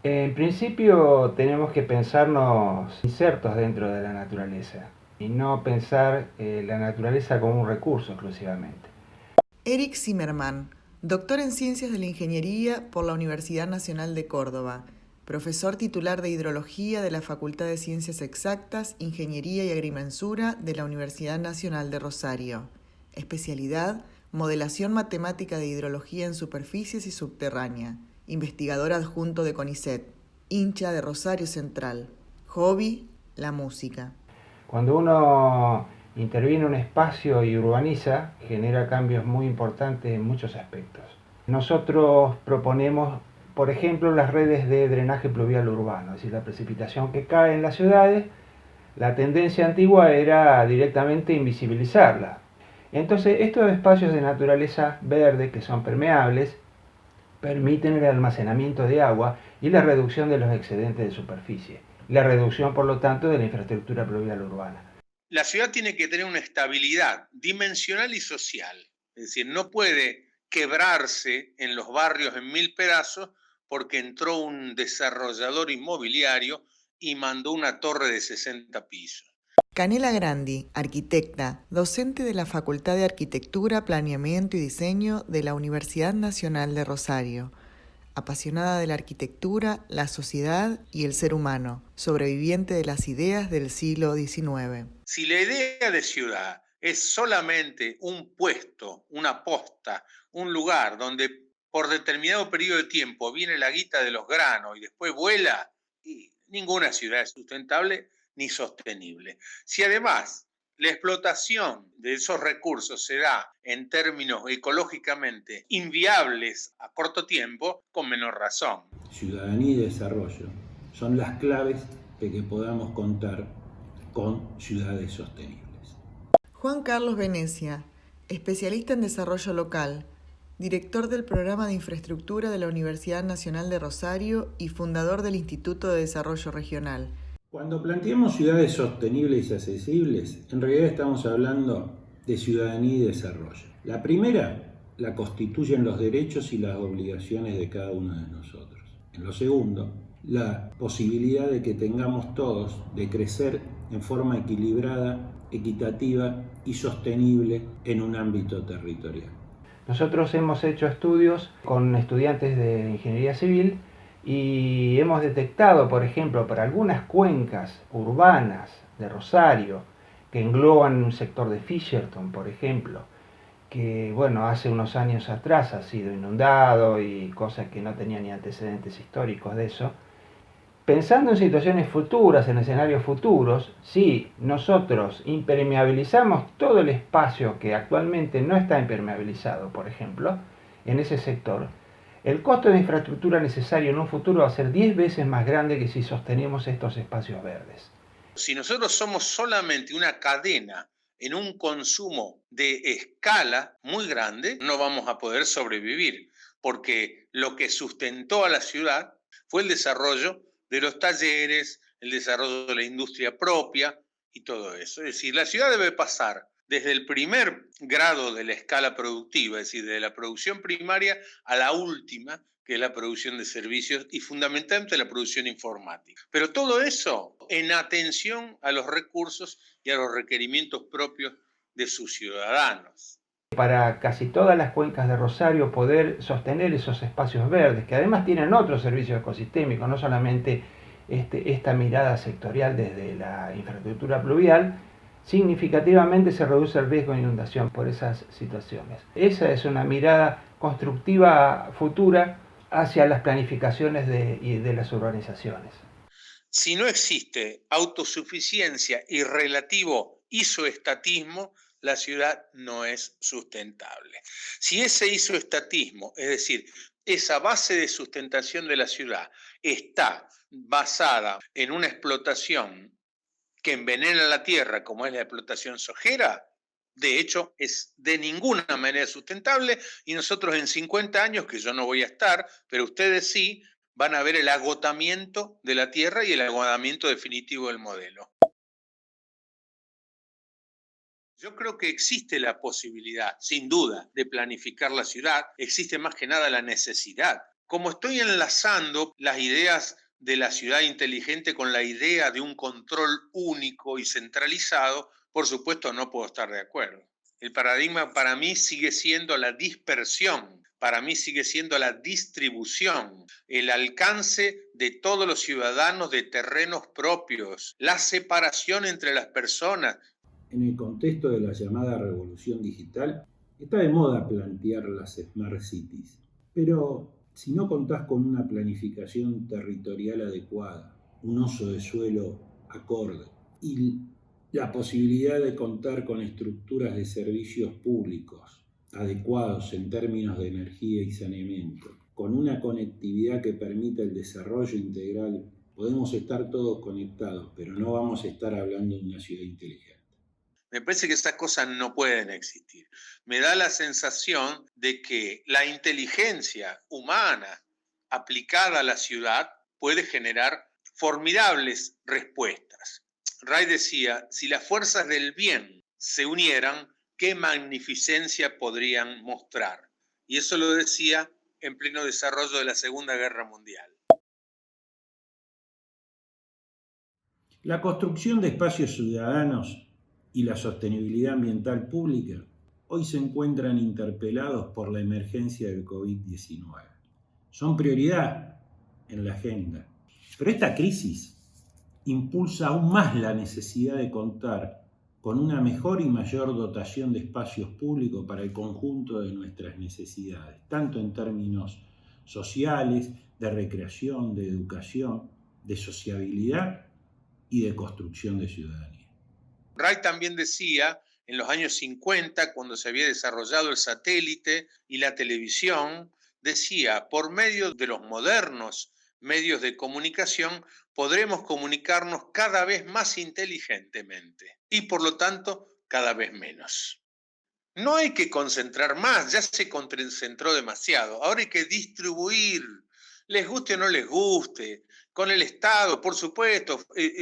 En principio tenemos que pensarnos insertos dentro de la naturaleza y no pensar la naturaleza como un recurso exclusivamente. Eric Zimmerman, doctor en Ciencias de la Ingeniería por la Universidad Nacional de Córdoba, profesor titular de Hidrología de la Facultad de Ciencias Exactas, Ingeniería y Agrimensura de la Universidad Nacional de Rosario. Especialidad, Modelación Matemática de Hidrología en Superficies y Subterránea. Investigador adjunto de CONICET. Hincha de Rosario Central. Hobby, la música. Cuando uno interviene en un espacio y urbaniza, genera cambios muy importantes en muchos aspectos. Nosotros proponemos, por ejemplo, las redes de drenaje pluvial urbano, es decir, la precipitación que cae en las ciudades. La tendencia antigua era directamente invisibilizarla. Entonces, estos espacios de naturaleza verde, que son permeables, permiten el almacenamiento de agua y la reducción de los excedentes de superficie. La reducción, por lo tanto, de la infraestructura pluvial urbana. La ciudad tiene que tener una estabilidad dimensional y social. Es decir, no puede quebrarse en los barrios en mil pedazos porque entró un desarrollador inmobiliario y mandó una torre de 60 pisos. Canela Grandi, arquitecta, docente de la Facultad de Arquitectura, Planeamiento y Diseño de la Universidad Nacional de Rosario. Apasionada de la arquitectura, la sociedad y el ser humano, sobreviviente de las ideas del siglo XIX. Si la idea de ciudad es solamente un puesto, una posta, un lugar donde por determinado periodo de tiempo viene la guita de los granos y después vuela, y ninguna ciudad es sustentable ni sostenible. Si además la explotación de esos recursos se da en términos ecológicamente inviables a corto tiempo, con menor razón. Ciudadanía y desarrollo son las claves de que podamos contar con ciudades sostenibles. Juan Carlos Venecia, especialista en desarrollo local, director del Programa de Infraestructura de la Universidad Nacional de Rosario y fundador del Instituto de Desarrollo Regional. Cuando planteamos ciudades sostenibles y accesibles, en realidad estamos hablando de ciudadanía y desarrollo. La primera la constituyen los derechos y las obligaciones de cada uno de nosotros. En lo segundo, la posibilidad de que tengamos todos de crecer en forma equilibrada, equitativa y sostenible en un ámbito territorial. Nosotros hemos hecho estudios con estudiantes de ingeniería civil y hemos detectado, por ejemplo, para algunas cuencas urbanas de Rosario, que engloban un sector de Fisherton, por ejemplo, que bueno, hace unos años atrás ha sido inundado y cosas que no tenían ni antecedentes históricos de eso. Pensando en situaciones futuras, en escenarios futuros, si nosotros impermeabilizamos todo el espacio que actualmente no está impermeabilizado, por ejemplo, en ese sector, el costo de infraestructura necesario en un futuro va a ser 10 veces más grande que si sostenemos estos espacios verdes. Si nosotros somos solamente una cadena en un consumo de escala muy grande, no vamos a poder sobrevivir, porque lo que sustentó a la ciudad fue el desarrollo de los talleres, el desarrollo de la industria propia y todo eso. Es decir, la ciudad debe pasar desde el primer grado de la escala productiva, es decir, de la producción primaria a la última, que es la producción de servicios y fundamentalmente la producción informática. Pero todo eso en atención a los recursos y a los requerimientos propios de sus ciudadanos. Para casi todas las cuencas de Rosario poder sostener esos espacios verdes, que además tienen otros servicios ecosistémicos, no solamente esta mirada sectorial desde la infraestructura pluvial, significativamente se reduce el riesgo de inundación por esas situaciones. Esa es una mirada constructiva futura hacia las planificaciones de las urbanizaciones. Si no existe autosuficiencia y relativo isoestatismo, la ciudad no es sustentable. Si ese isoestatismo, es decir, esa base de sustentación de la ciudad, está basada en una explotación que envenena la tierra, como es la explotación sojera, de hecho es de ninguna manera sustentable y nosotros en 50 años, que yo no voy a estar, pero ustedes sí, van a ver el agotamiento de la tierra y el agotamiento definitivo del modelo. Yo creo que existe la posibilidad, sin duda, de planificar la ciudad, existe más que nada la necesidad como estoy enlazando las ideas de la ciudad inteligente con la idea de un control único y centralizado, por supuesto no puedo estar de acuerdo. El paradigma para mí sigue siendo la dispersión, para mí sigue siendo la distribución, el alcance de todos los ciudadanos de terrenos propios, la separación entre las personas. En el contexto de la llamada revolución digital, está de moda plantear las Smart Cities, pero si no contás con una planificación territorial adecuada, un uso de suelo acorde y la posibilidad de contar con estructuras de servicios públicos adecuados en términos de energía y saneamiento, con una conectividad que permita el desarrollo integral, podemos estar todos conectados, pero no vamos a estar hablando de una ciudad inteligente. Me parece que esas cosas no pueden existir. Me da la sensación de que la inteligencia humana aplicada a la ciudad puede generar formidables respuestas. Ray decía, si las fuerzas del bien se unieran, qué magnificencia podrían mostrar. Y eso lo decía en pleno desarrollo de la Segunda Guerra Mundial. La construcción de espacios ciudadanos y la sostenibilidad ambiental pública hoy se encuentran interpelados por la emergencia del COVID-19. Son prioridad en la agenda, pero esta crisis impulsa aún más la necesidad de contar con una mejor y mayor dotación de espacios públicos para el conjunto de nuestras necesidades, tanto en términos sociales, de recreación, de educación, de sociabilidad y de construcción de ciudadanía. Ray también decía, en los años 50, cuando se había desarrollado el satélite y la televisión, decía, por medio de los modernos medios de comunicación, podremos comunicarnos cada vez más inteligentemente y, por lo tanto, cada vez menos. No hay que concentrar más, ya se concentró demasiado. Ahora hay que distribuir, les guste o no les guste, con el Estado, por supuesto.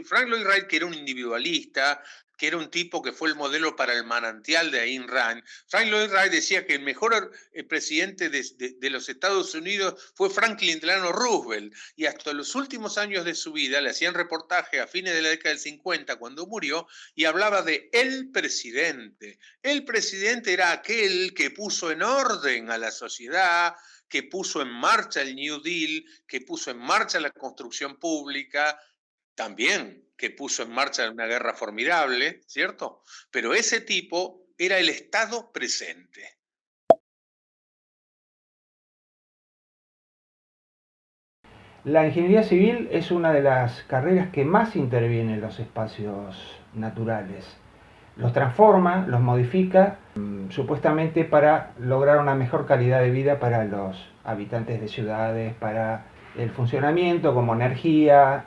Frank Lloyd Wright, que era un individualista, que era un tipo que fue el modelo para el manantial de Ayn Rand. Frank Lloyd Wright decía que el mejor presidente de los Estados Unidos fue Franklin Delano Roosevelt, y hasta los últimos años de su vida le hacían reportaje a fines de la década del 50, cuando murió, y hablaba de el presidente. El presidente era aquel que puso en orden a la sociedad, que puso en marcha el New Deal, que puso en marcha la construcción pública, también que puso en marcha una guerra formidable, ¿cierto? Pero ese tipo era el Estado presente. La ingeniería civil es una de las carreras que más interviene en los espacios naturales. Los transforma, los modifica, supuestamente para lograr una mejor calidad de vida para los habitantes de ciudades, para el funcionamiento como energía,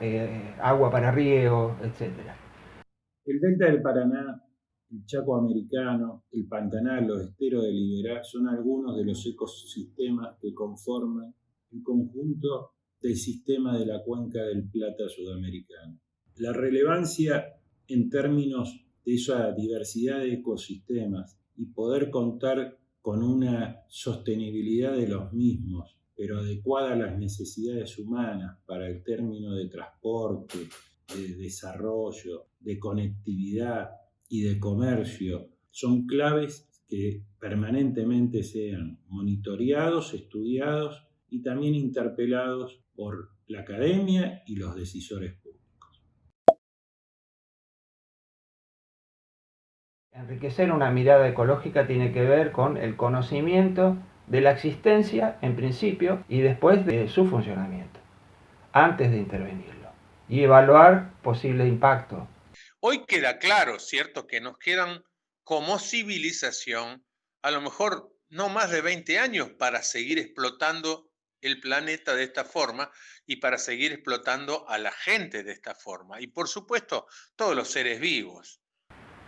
agua para riego, etc. El delta del Paraná, el Chaco americano, el Pantanal, los esteros de Liberá son algunos de los ecosistemas que conforman el conjunto del sistema de la cuenca del Plata sudamericano. La relevancia en términos de esa diversidad de ecosistemas y poder contar con una sostenibilidad de los mismos, pero adecuada a las necesidades humanas para el término de transporte, de desarrollo, de conectividad y de comercio, son claves que permanentemente sean monitoreados, estudiados y también interpelados por la academia y los decisores públicos. Enriquecer una mirada ecológica tiene que ver con el conocimiento de la existencia en principio y después de su funcionamiento, antes de intervenirlo, y evaluar posibles impactos. Hoy queda claro, ¿cierto?, que nos quedan como civilización a lo mejor no más de 20 años para seguir explotando el planeta de esta forma y para seguir explotando a la gente de esta forma y, por supuesto, todos los seres vivos.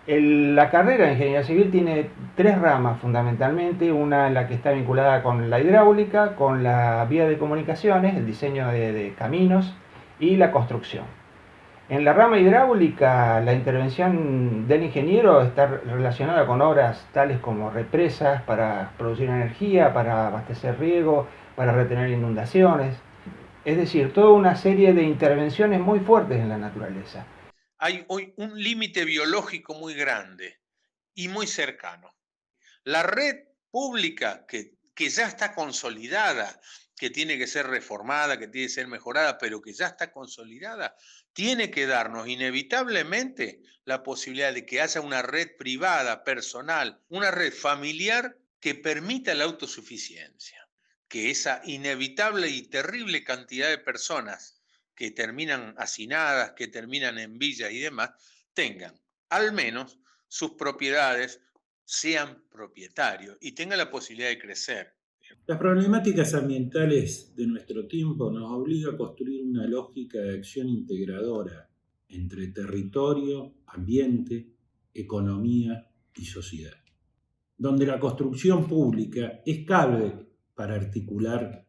La carrera de ingeniería civil tiene tres ramas fundamentalmente, una en la que está vinculada con la hidráulica, con la vía de comunicaciones, el diseño de caminos y la construcción. En la rama hidráulica, la intervención del ingeniero está relacionada con obras tales como represas para producir energía, para abastecer riego, para retener inundaciones. Es decir, toda una serie de intervenciones muy fuertes en la naturaleza. Hay hoy un límite biológico muy grande y muy cercano. La red pública que ya está consolidada, que tiene que ser reformada, que tiene que ser mejorada, pero que ya está consolidada, tiene que darnos inevitablemente la posibilidad de que haya una red privada, personal, una red familiar que permita la autosuficiencia, que esa inevitable y terrible cantidad de personas que terminan hacinadas, que terminan en villas y demás, tengan al menos sus propiedades, sean propietarios y tengan la posibilidad de crecer. Las problemáticas ambientales de nuestro tiempo nos obligan a construir una lógica de acción integradora entre territorio, ambiente, economía y sociedad, donde la construcción pública es clave para articular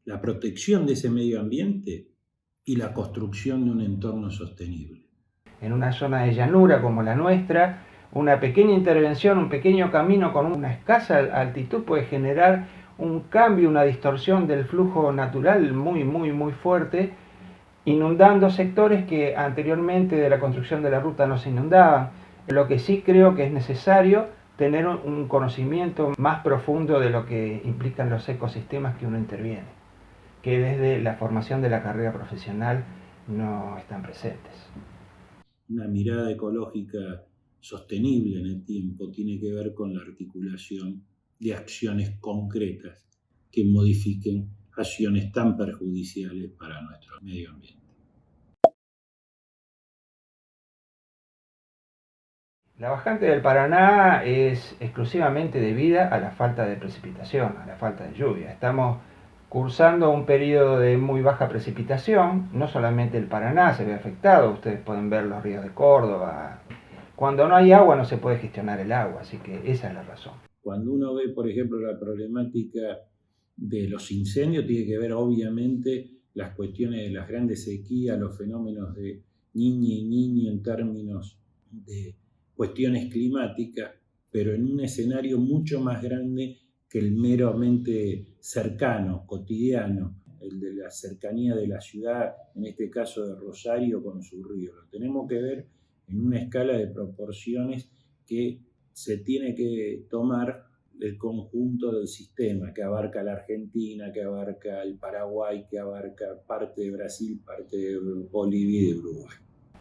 la protección de ese medio ambiente y la construcción de un entorno sostenible. En una zona de llanura como la nuestra, una pequeña intervención, un pequeño camino con una escasa altitud puede generar un cambio, una distorsión del flujo natural muy fuerte, inundando sectores que anteriormente de la construcción de la ruta no se inundaban. Lo que sí creo que es necesario tener un conocimiento más profundo de lo que implican los ecosistemas que uno interviene, que desde la formación de la carrera profesional no están presentes. Una mirada ecológica sostenible en el tiempo tiene que ver con la articulación de acciones concretas que modifiquen acciones tan perjudiciales para nuestro medio ambiente. La bajante del Paraná es exclusivamente debida a la falta de precipitación, a la falta de lluvia. Estamos cursando un periodo de muy baja precipitación, no solamente el Paraná se ve afectado, ustedes pueden ver los ríos de Córdoba. Cuando no hay agua no se puede gestionar el agua, así que esa es la razón. Cuando uno ve, por ejemplo, la problemática de los incendios, tiene que ver obviamente las cuestiones de las grandes sequías, los fenómenos de Niña y Niño en términos de cuestiones climáticas, pero en un escenario mucho más grande que el meramente cercano, cotidiano, el de la cercanía de la ciudad, en este caso de Rosario con su río. Lo tenemos que ver en una escala de proporciones que se tiene que tomar el conjunto del sistema, que abarca la Argentina, que abarca el Paraguay, que abarca parte de Brasil, parte de Bolivia y de Uruguay.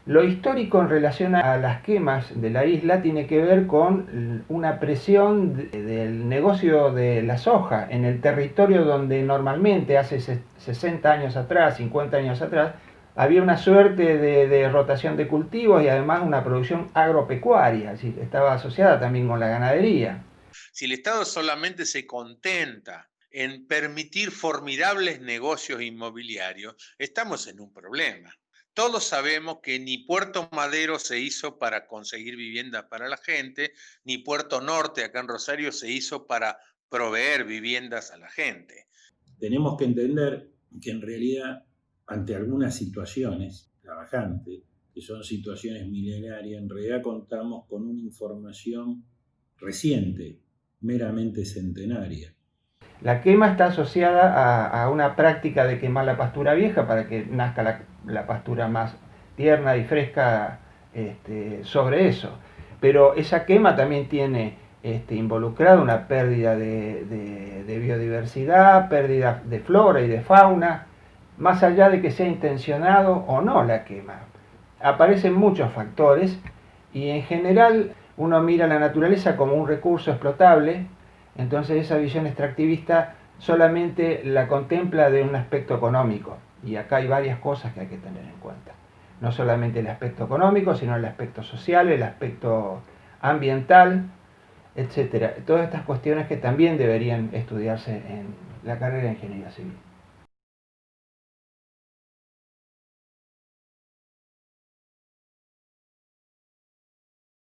Lo histórico en relación a las quemas de la isla tiene que ver con una presión del negocio de la soja en el territorio donde normalmente hace 60 años atrás, 50 años atrás, había una suerte de rotación de cultivos y además una producción agropecuaria, es decir, estaba asociada también con la ganadería. Si el Estado solamente se contenta en permitir formidables negocios inmobiliarios, estamos en un problema. Todos sabemos que ni Puerto Madero se hizo para conseguir viviendas para la gente, ni Puerto Norte, acá en Rosario, se hizo para proveer viviendas a la gente. Tenemos que entender que en realidad, ante algunas situaciones, la bajante, que son situaciones milenarias, en realidad contamos con una información reciente, meramente centenaria. La quema está asociada a una práctica de quemar la pastura vieja para que nazca la pastura más tierna y fresca sobre eso. Pero esa quema también tiene involucrada una pérdida de biodiversidad, pérdida de flora y de fauna, más allá de que sea intencionado o no la quema. Aparecen muchos factores y en general uno mira la naturaleza como un recurso explotable. Entonces esa visión extractivista solamente la contempla de un aspecto económico. Y acá hay varias cosas que hay que tener en cuenta. No solamente el aspecto económico, sino el aspecto social, el aspecto ambiental, etc. Todas estas cuestiones que también deberían estudiarse en la carrera de Ingeniería Civil.